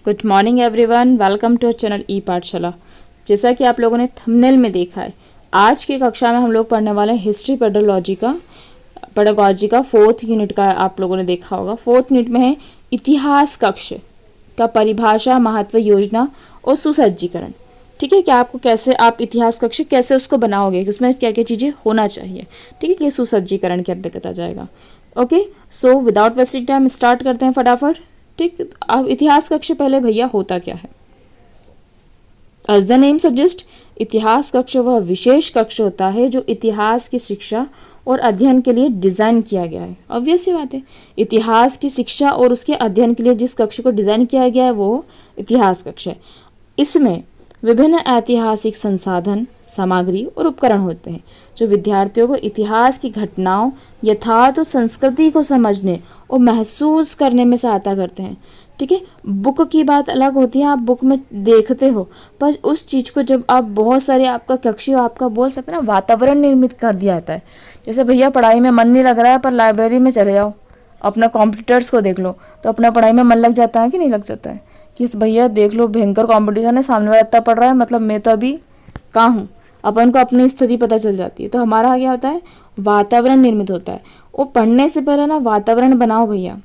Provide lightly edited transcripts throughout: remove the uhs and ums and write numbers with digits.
Good morning everyone, welcome to channel e Pathshala. जैसा कि आप लोगों ने थंबनेल में देखा है, आज की कक्षा में हम लोग पढ़ने वाले हैं हिस्ट्री पेडागॉजी का 4th यूनिट का। आप लोगों ने देखा होगा 4th यूनिट में है इतिहास कक्ष का परिभाषा, महत्व, योजना और सुसज्जीकरण। ठीक है, कि आपको कैसे आप इतिहास कक्ष कैसे उसको बनाओगे, कि उसमें क्या क्या चीज़ें होना चाहिए। ठीक है, कि सुसज्जीकरण के अंतर्गत आ जाएगा। Okay, so without wasting time start करते हैं फटाफट। ठीक, अब इतिहास कक्ष पहले भैया होता क्या है। एज द नेम सजेस्ट, इतिहास कक्ष वह विशेष कक्ष होता है जो इतिहास की शिक्षा और अध्ययन के लिए डिज़ाइन किया गया है। ऑब्वियस सी बात है, इतिहास की शिक्षा और उसके अध्ययन के लिए जिस कक्ष को डिज़ाइन किया गया है वो इतिहास कक्ष है। इसमें विभिन्न ऐतिहासिक संसाधन, सामग्री और उपकरण होते हैं जो विद्यार्थियों को इतिहास की घटनाओं, यथार्थ और संस्कृति को समझने और महसूस करने में सहायता करते हैं। ठीक है, बुक की बात अलग होती है, आप बुक में देखते हो, पर उस चीज़ को जब आप बहुत सारे आपका कक्षी आपका बोल सकते हैं ना वातावरण निर्मित कर दिया जाता है। जैसे भैया पढ़ाई में मन नहीं लग रहा है पर लाइब्रेरी में चले जाओ, अपना कॉम्पिटिटर्स को देख लो तो अपना पढ़ाई में मन लग जाता है कि नहीं लग जाता है। कि भैया देख लो भयंकर कंपटीशन है, सामने वाला इतना पढ़ रहा है, मतलब मैं तो अभी कहाँ हूँ, अपन को अपनी स्थिति पता चल जाती है। तो हमारा क्या होता है, वातावरण निर्मित होता है। वो पढ़ने से पहले ना वातावरण बनाओ भैया।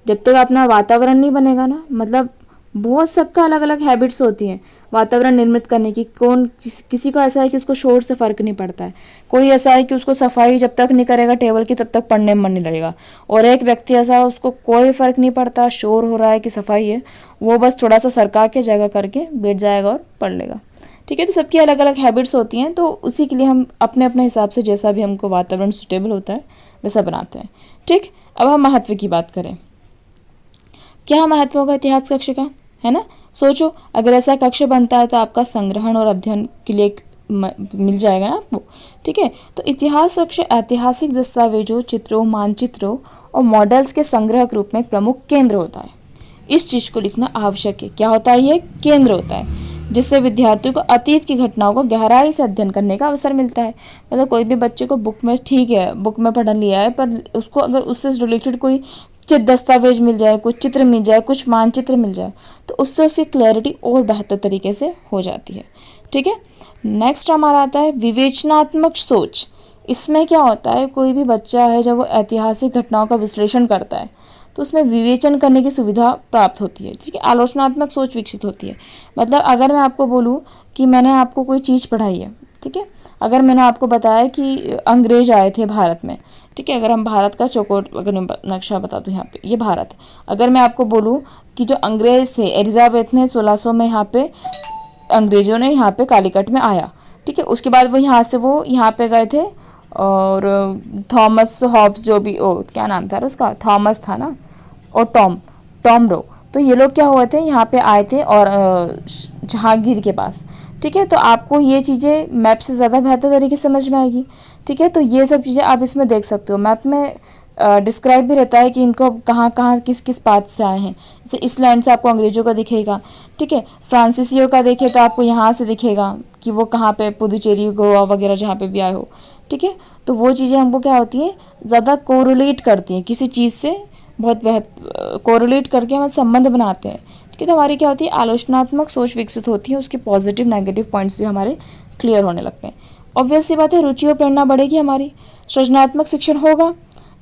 जब तक अपना वातावरण नहीं बनेगा ना, मतलब बहुत सबका अलग अलग हैबिट्स होती हैं वातावरण निर्मित करने की। किसी को ऐसा है कि उसको शोर से फ़र्क नहीं पड़ता है, कोई ऐसा है कि उसको सफाई जब तक नहीं करेगा टेबल की तब तक पढ़ने में मन नहीं लगेगा, और एक व्यक्ति ऐसा है उसको कोई फ़र्क नहीं पड़ता शोर हो रहा है कि सफाई है, वो बस थोड़ा सा सरका के जगह करके बैठ जाएगा और पढ़ लेगा। ठीक है, तो सबकी अलग अलग हैबिट्स होती हैं, तो उसी के लिए हम अपने अपने हिसाब से जैसा भी हमको वातावरण सुटेबल होता है वैसा बनाते हैं। ठीक, अब हम महत्व की बात करें। क्या महत्व होगा इतिहास कक्ष का, है ना। सोचो, अगर ऐसा कक्ष बनता है तो आपका संग्रहण और अध्ययन के लिए मिल जाएगा ना आपको। ठीक है, तो इतिहास कक्ष ऐतिहासिक दस्तावेजों, चित्रों, मानचित्रों और मॉडल्स के संग्रह के रूप में एक प्रमुख केंद्र होता है। इस चीज़ को लिखना आवश्यक है। क्या होता है, ये केंद्र होता है जिससे विद्यार्थियों को अतीत की घटनाओं को गहराई से अध्ययन करने का अवसर मिलता है। मतलब कोई भी बच्चे को बुक में, ठीक है बुक में पढ़ लिया है, पर उसको अगर उससे रिलेटेड कोई दस्तावेज मिल जाए, कुछ चित्र मिल जाए, कुछ मानचित्र मिल जाए, तो उससे उसकी क्लैरिटी और बेहतर तरीके से हो जाती है। ठीक है, नेक्स्ट हमारा आता है विवेचनात्मक सोच। इसमें क्या होता है, कोई भी बच्चा है जब वो ऐतिहासिक घटनाओं का विश्लेषण करता है तो उसमें विवेचन करने की सुविधा प्राप्त होती है। ठीक है, आलोचनात्मक सोच विकसित होती है। मतलब अगर मैं आपको बोलूँ कि मैंने आपको कोई चीज़ पढ़ाई है, ठीक है, अगर मैंने आपको बताया कि अंग्रेज आए थे भारत में, ठीक है, अगर हम भारत का चौकोर अगर मैं नक्शा बता दूँ, यहाँ पे ये भारत है। अगर मैं आपको बोलूँ कि जो अंग्रेज थे, एलिजाबेथ ने 1600 में यहाँ पे अंग्रेजों ने यहाँ पे कालीकट में आया। ठीक है, उसके बाद वो यहाँ पे गए थे, और थॉमस हॉब्स जो भी क्या नाम था उसका, थॉमस था ना, और टॉम रो, तो ये लोग क्या हुए थे, यहाँ पे आए थे और जहांगीर के पास। ठीक है, तो आपको ये चीज़ें मैप से ज़्यादा बेहतर तरीके से समझ में आएगी। ठीक है, तो ये सब चीज़ें आप इसमें देख सकते हो। मैप में डिस्क्राइब भी रहता है कि इनको कहाँ कहाँ किस किस पाथ से आए हैं। जैसे इस लाइन से आपको अंग्रेजों का दिखेगा। ठीक है, फ्रांसीसियों का देखे तो आपको यहाँ से दिखेगा कि वो कहाँ पे पुदुचेरी, गोवा वगैरह जहाँ पे भी आए हो। ठीक है, तो वो चीज़ें हमको क्या होती हैं, ज़्यादा कोरिलेट करती हैं किसी चीज़ से, बहुत कोरिलेट करके हम संबंध बनाते हैं। ठीक है, तो हमारी क्या होती है, आलोचनात्मक सोच विकसित होती है, उसके पॉजिटिव नेगेटिव पॉइंट्स भी हमारे क्लियर होने लगते हैं। ऑब्वियस सी बात है, रुचि और प्रेरणा बढ़ेगी हमारी, सृजनात्मक शिक्षण होगा।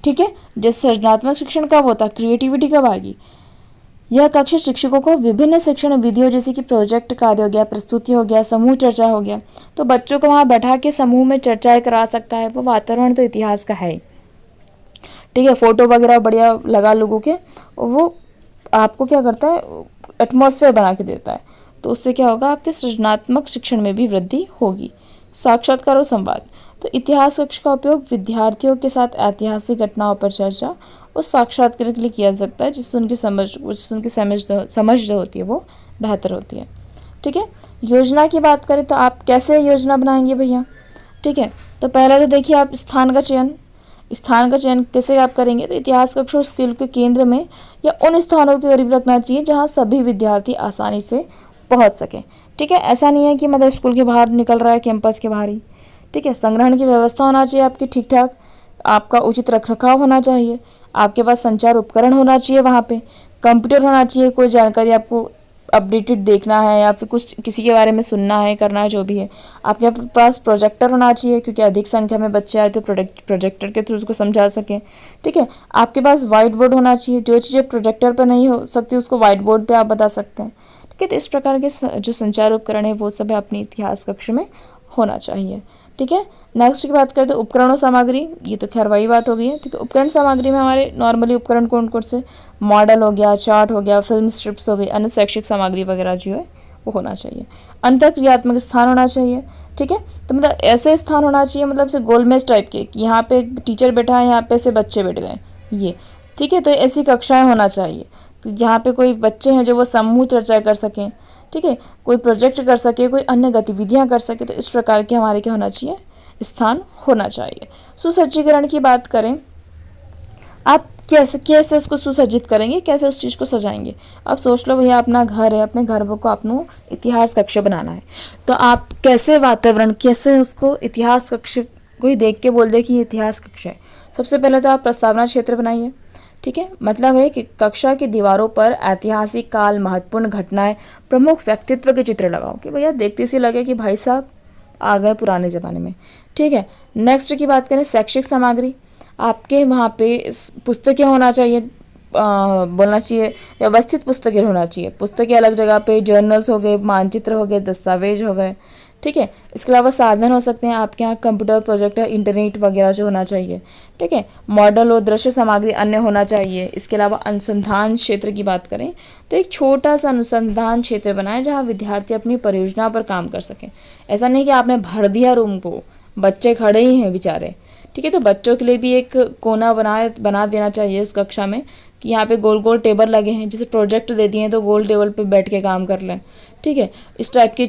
ठीक है, जिस सृजनात्मक शिक्षण कब होता है, क्रिएटिविटी कब आएगी। यह कक्ष शिक्षकों को विभिन्न शिक्षण विधियों जैसे कि प्रोजेक्ट कार्य हो गया, प्रस्तुति हो गया, समूह चर्चा हो गया, तो बच्चों को वहाँ बैठा के समूह में चर्चाएं करा सकता है। वो वातावरण तो इतिहास का है ही। ठीक है, फोटो वगैरह बढ़िया लगा लोगों के, वो आपको क्या करता है, एटमॉस्फेयर बना के देता है। तो उससे क्या होगा, आपके सृजनात्मक शिक्षण में भी वृद्धि होगी। साक्षात्कार और संवाद, तो इतिहास कक्ष का उपयोग विद्यार्थियों के साथ ऐतिहासिक घटनाओं पर चर्चा और साक्षात्कार के लिए किया जा सकता है, जिससे उनकी समझ जो होती है वो बेहतर होती है। ठीक है, योजना की बात करें तो आप कैसे योजना बनाएंगे भैया। ठीक है, तो पहले तो देखिए आप स्थान का चयन कैसे आप करेंगे, तो इतिहास कक्ष और स्किल के केंद्र में या उन स्थानों के करीब रखना चाहिए जहाँ सभी विद्यार्थी आसानी से पहुँच सकें। ठीक है, ऐसा नहीं है कि मतलब स्कूल के बाहर निकल रहा है, कैंपस के बाहर ही। ठीक है, संग्रहण की व्यवस्था होना चाहिए आपकी ठीक ठाक, आपका उचित रखरखाव होना चाहिए, आपके पास संचार उपकरण होना चाहिए, वहाँ पे कंप्यूटर होना चाहिए, कोई जानकारी आपको अपडेटेड देखना है या फिर कुछ किसी के बारे में सुनना है, करना है, जो भी है, आपके पास प्रोजेक्टर होना चाहिए क्योंकि अधिक संख्या में बच्चे आए तो प्रोजेक्टर के थ्रू उसको समझा सकें। ठीक है, आपके पास वाइट बोर्ड होना चाहिए, जो चीज़ें प्रोजेक्टर पर नहीं हो सकती उसको वाइट बोर्ड पर आप बता सकते हैं। ठीक है, तो इस प्रकार के जो संचार उपकरण है वो सब अपनी इतिहास कक्ष में होना चाहिए। ठीक है, नेक्स्ट की बात करें तो उपकरण और सामग्री, ये तो खैर वही बात हो गई है। ठीक है, उपकरण सामग्री में हमारे नॉर्मली उपकरण कौन कौन से, मॉडल हो गया, चार्ट हो गया, फिल्म स्ट्रिप्स हो गई, अन्य शैक्षिक सामग्री वगैरह जो है वो होना चाहिए। अंतःक्रियात्मक स्थान होना चाहिए। ठीक है, तो मतलब ऐसे स्थान होना चाहिए, मतलब से गोलमेज टाइप के, कि यहाँ पे एक टीचर बैठा है, यहाँ पे से बच्चे बैठ गए ये। ठीक है, तो ऐसी कक्षाएं होना चाहिए, तो जहाँ पे कोई बच्चे हैं जो वो समूह चर्चा कर सकें। ठीक है, कोई प्रोजेक्ट कर सके, कोई अन्य गतिविधियाँ कर सके, तो इस प्रकार के हमारे क्या होना चाहिए, स्थान होना चाहिए। सुसज्जीकरण की बात करें, आप कैसे कैसे उसको सुसज्जित करेंगे, कैसे उस चीज़ को सजाएंगे। अब सोच लो भैया अपना घर है, अपने घर को आपको इतिहास कक्ष बनाना है, तो आप कैसे वातावरण, कैसे उसको इतिहास कक्ष कोई देख के बोल दे कि ये इतिहास कक्ष है। सबसे पहले तो आप प्रस्तावना क्षेत्र बनाइए। ठीक है, मतलब है कि कक्षा की दीवारों पर ऐतिहासिक काल, महत्वपूर्ण घटनाएं, प्रमुख व्यक्तित्व के चित्र लगाओ कि भैया देखते से लगे कि भाई साहब आ गए पुराने ज़माने में। ठीक है, नेक्स्ट की बात करें शैक्षिक सामग्री, आपके वहाँ पे पुस्तकें होना चाहिए, बोलना चाहिए व्यवस्थित पुस्तकें होना चाहिए। पुस्तकें अलग जगह पे, जर्नल्स हो गए, मानचित्र हो गए, दस्तावेज हो गए। ठीक है, इसके अलावा साधन हो सकते हैं आपके यहाँ कंप्यूटर, प्रोजेक्टर, इंटरनेट वगैरह जो होना चाहिए। ठीक है, मॉडल और दृश्य सामग्री अन्य होना चाहिए। इसके अलावा अनुसंधान क्षेत्र की बात करें तो एक छोटा सा अनुसंधान क्षेत्र बनाएं जहाँ विद्यार्थी अपनी परियोजना पर काम कर सकें। ऐसा नहीं कि आपने भर दिया रूम को, बच्चे खड़े ही हैं बेचारे। ठीक है, तो बच्चों के लिए भी एक कोना बना देना चाहिए उस कक्षा में कि यहाँ पे गोल गोल टेबल लगे हैं, जैसे प्रोजेक्ट दे दिए हैं तो गोल टेबल पे बैठ के काम कर लें। ठीक है, इस टाइप की